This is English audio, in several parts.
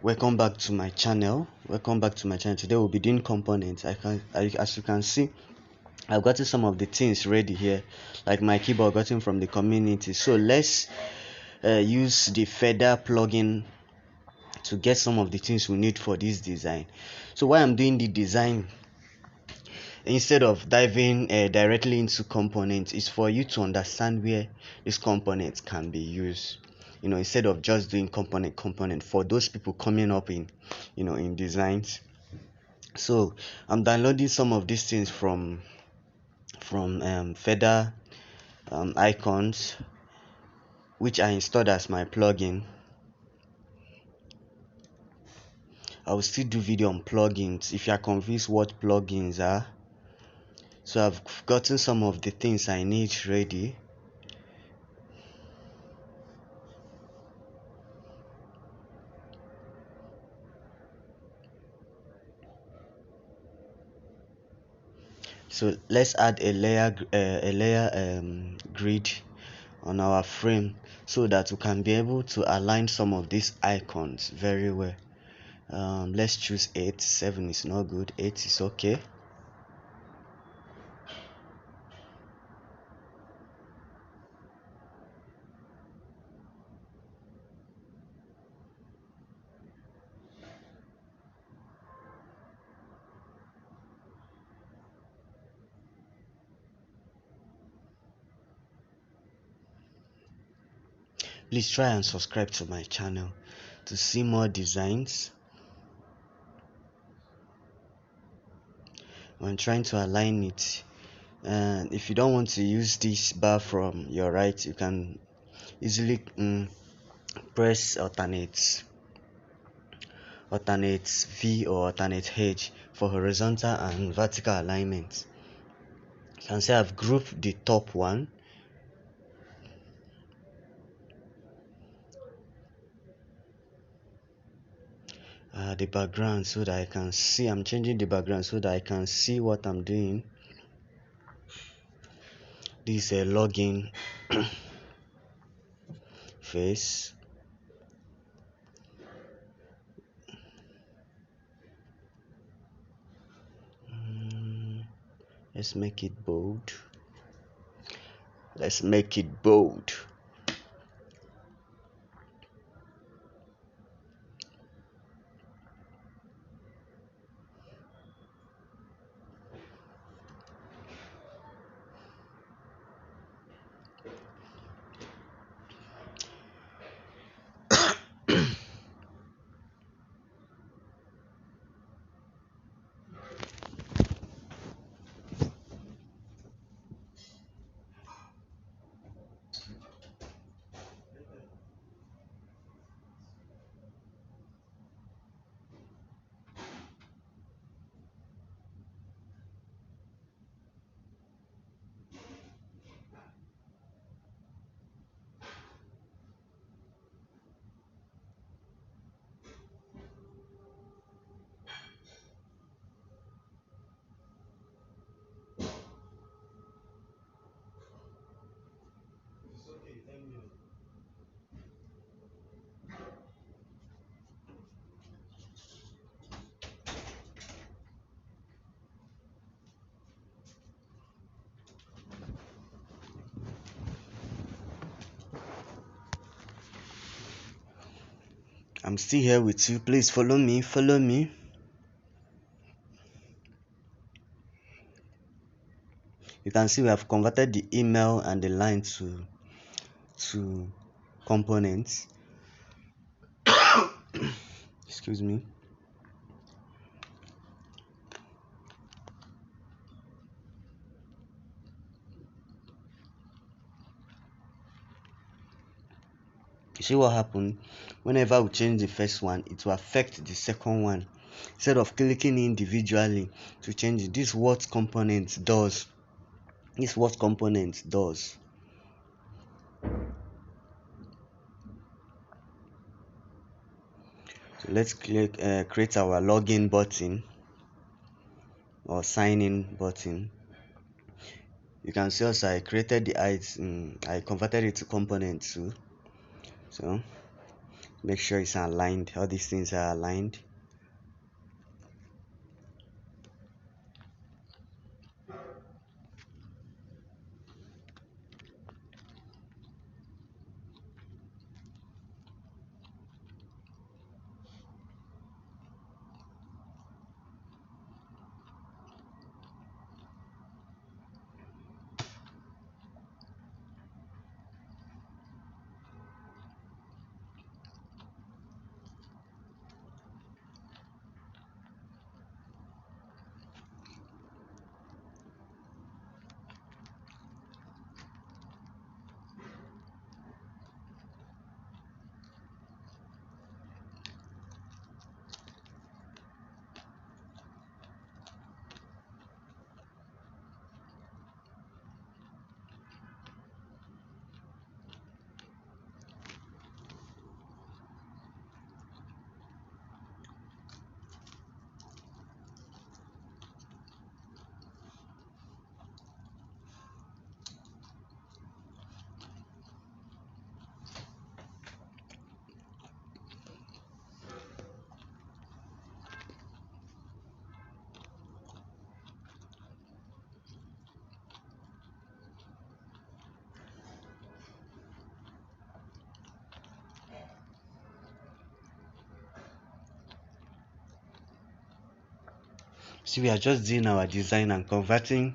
Welcome back to my channel. Today we'll be doing components. As you can see, I've gotten some of the things ready here, like my keyboard gotten from the community. So let's use the feather plugin to get some of the things we need for this design. So while I'm doing the design, instead of diving directly into components, is for you to understand where these components can be used. Instead of just doing component for those people coming up in designs. So I'm downloading some of these things from feather icons, which I installed as my plugin. I will still do video on plugins if you are confused what plugins are. So I've gotten some of the things I need ready. So let's add a layer grid on our frame so that we can be able to align some of these icons very well. Let's choose 8. 7 is not good. 8 is okay. Please try and subscribe to my channel to see more designs. I'm trying to align it, and if you don't want to use this bar from your right, you can easily press alternate V or alternate H for horizontal and vertical alignment. You can say I've grouped the top one. The background so that I can see. I'm changing the background so that I can see what I'm doing. This is a login face. Let's make it bold. I'm still here with you. Please follow me. You can see we have converted the email and the line to components. Excuse me. You see what happened? Whenever we change the first one, it will affect the second one. Instead of clicking individually to change it, this is what component does. So let's click create our login button or sign in button. You can see also I created the I converted it to component too. So Make sure it's aligned, all these things are aligned. See, we are just doing our design and converting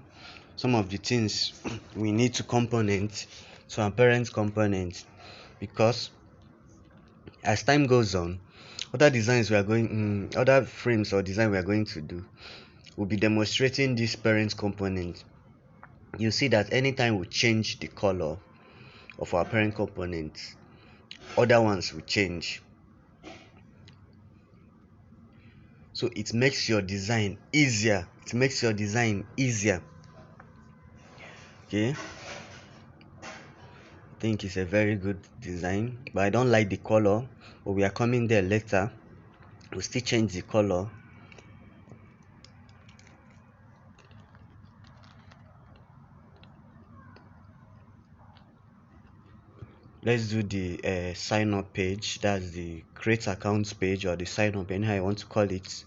some of the things we need to component to our parent component, because as time goes on, other designs we are going other frames or design we are going to do will be demonstrating this parent component. You see that anytime we change the color of our parent component, other ones will change. So it makes your design easier. Okay, I think it's a very good design, but I don't like the color, but we are coming there later. We'll still change the color. Let's do the sign up page. That's the create accounts page, or the sign up, anyhow you want to call it.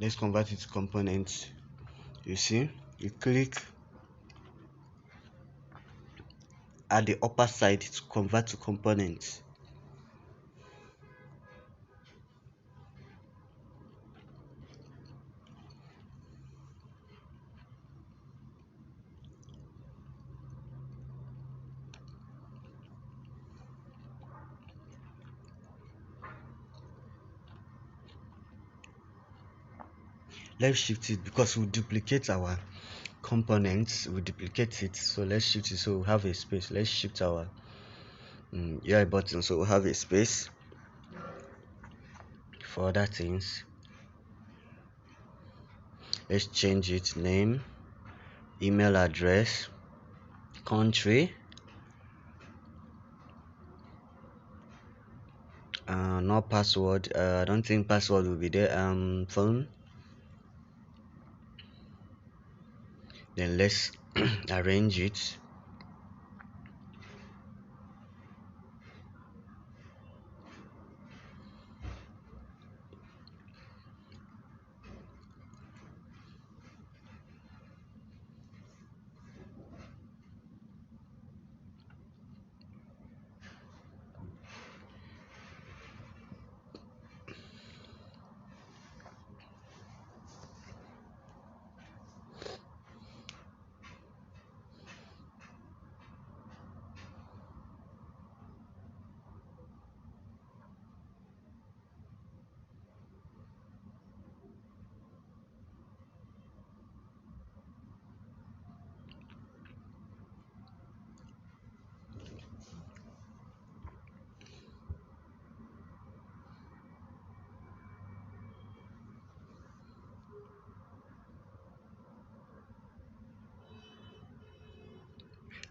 Let's convert it to components. You see, you click at the upper side to convert to components. Let's shift it because we'll duplicate our components, we duplicate it, so let's shift it so we have a space. Let's shift our UI button so we have a space for other things. Let's change it: name, email address, country, no password. I don't think password will be there. Phone. Then let's arrange it.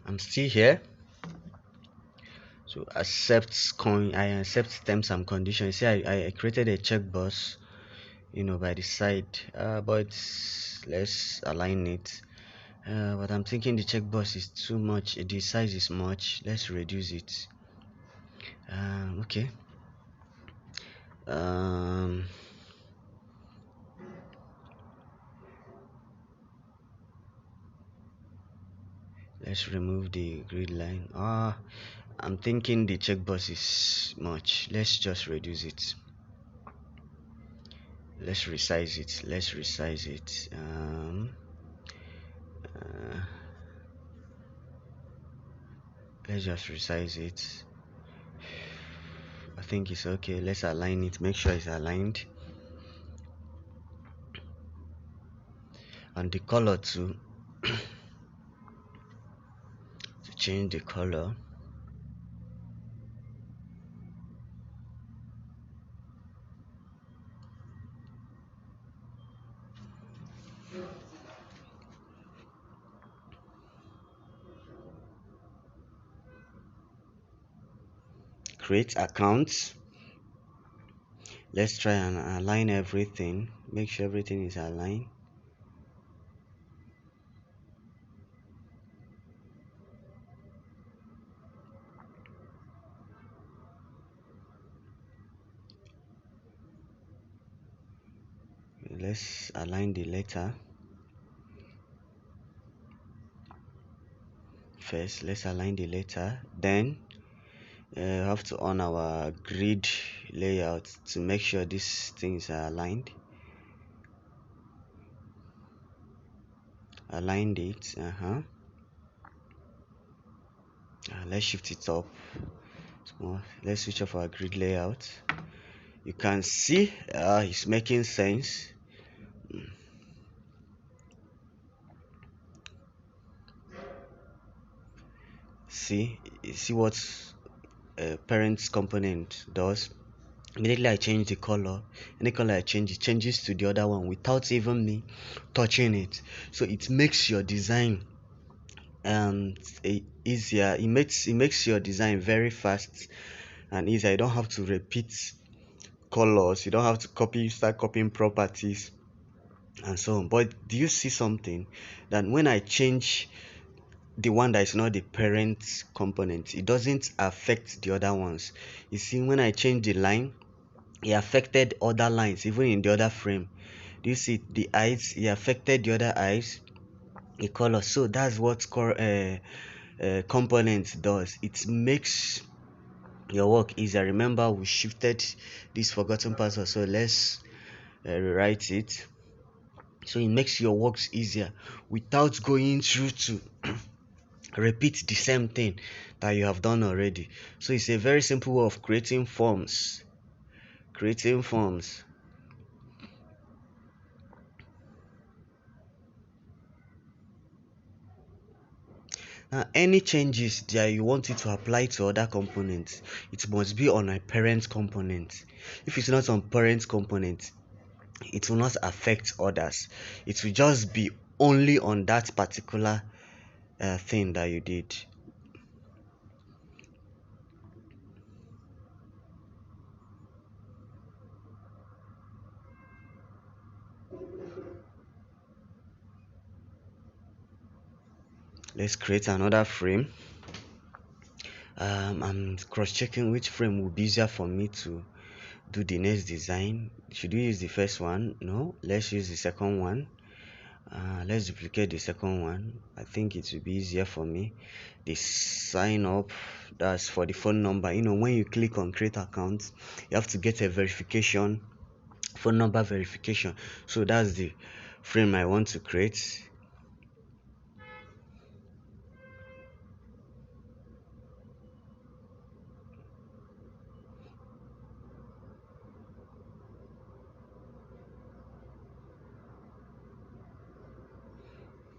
I'm still here. So accept coin. I accept terms and conditions. See, I created a checkbox, by the side. But let's align it. But I'm thinking the checkbox is too much. The size is much. Let's reduce it. Okay. Um, let's remove the grid line. I'm thinking the checkbox is much. Let's just reduce it. Let's resize it. Uh, let's just resize it. I think it's okay. Let's align it. Make sure it's aligned. And the color too. To change the color. Create accounts. Let's try and align everything. Make sure everything is aligned. Let's align the letter first. Let's align the letter. Then have to on our grid layout to make sure these things are aligned. Aligned it. Let's shift it up. Let's switch off our grid layout. You can see it's making sense. See what parent component does. Immediately I change the color, any color I change, it changes to the other one without even me touching it. So it makes your design easier. It makes your design very fast and easier. You don't have to repeat colors, you don't have to start copying properties and so on. But do you see something that when I change the one that is not the parent component, it doesn't affect the other ones? You see, when I change the line, it affected other lines even in the other frame. Do you see the eyes? It affected the other eyes, the color. So that's what component does. It makes your work easier. Remember, we shifted this forgotten password, so let's rewrite it. So it makes your works easier without going through to repeat the same thing that you have done already. So it's a very simple way of creating forms. Now, any changes that you want it to apply to other components, it must be on a parent component. If it's not on parent component, it will not affect others. It will just be only on that particular thing that you did. Let's create another frame. I'm cross-checking which frame will be easier for me to do the next design. Should we use the first one? No, let's use the second one. Let's duplicate the second one. I think it will be easier for me. The sign up, that's for the phone number. When you click on create account, you have to get a verification, phone number verification. So that's the frame I want to create.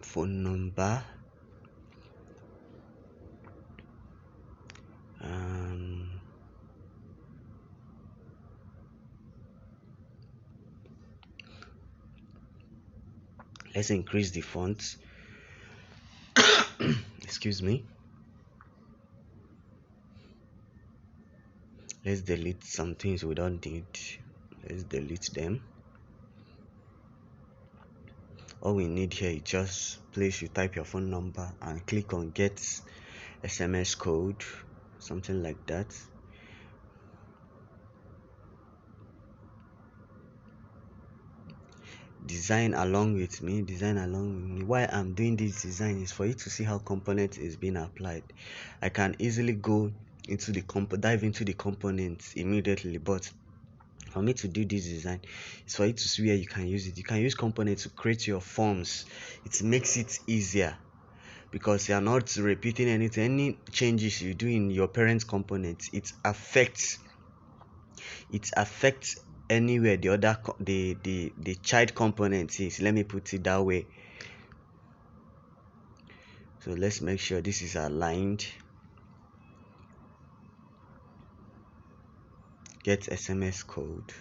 Phone number. Let's increase the font. excuse me. Let's delete some things we don't need. Let's delete them. All we need here is just place, you type your phone number and click on get SMS code, something like that. Design along with me. Why I'm doing this design is for you to see how component is being applied. I can easily go into the dive into the components immediately, but for me to do this design, it's for you to see where you can use it. You can use components to create your forms. It makes it easier because you are not repeating anything. Any changes you do in your parent component, it affects anywhere the other the child component is. Let me put it that way. So let's make sure this is aligned. Get SMS code.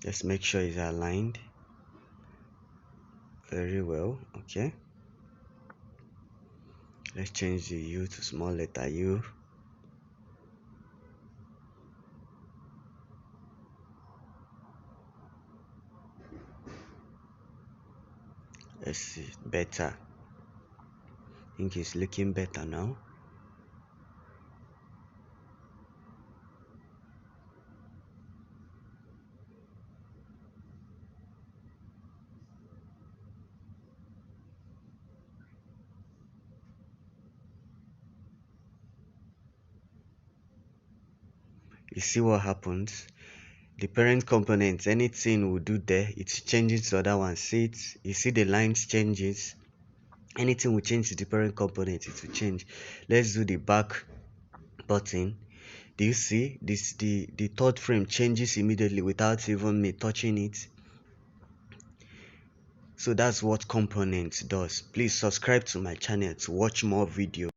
Let's make sure it's aligned very well. Okay, let's change the U to small letter U. Let's see, better. I think it's looking better now. You see what happens? The parent component, anything we do there, it changes to the other one. See it? You see the lines changes. Anything we change to the parent component, it will change. Let's do the back button. Do you see this? The third frame changes immediately without even me touching it. So that's what component does. Please subscribe to my channel to watch more videos.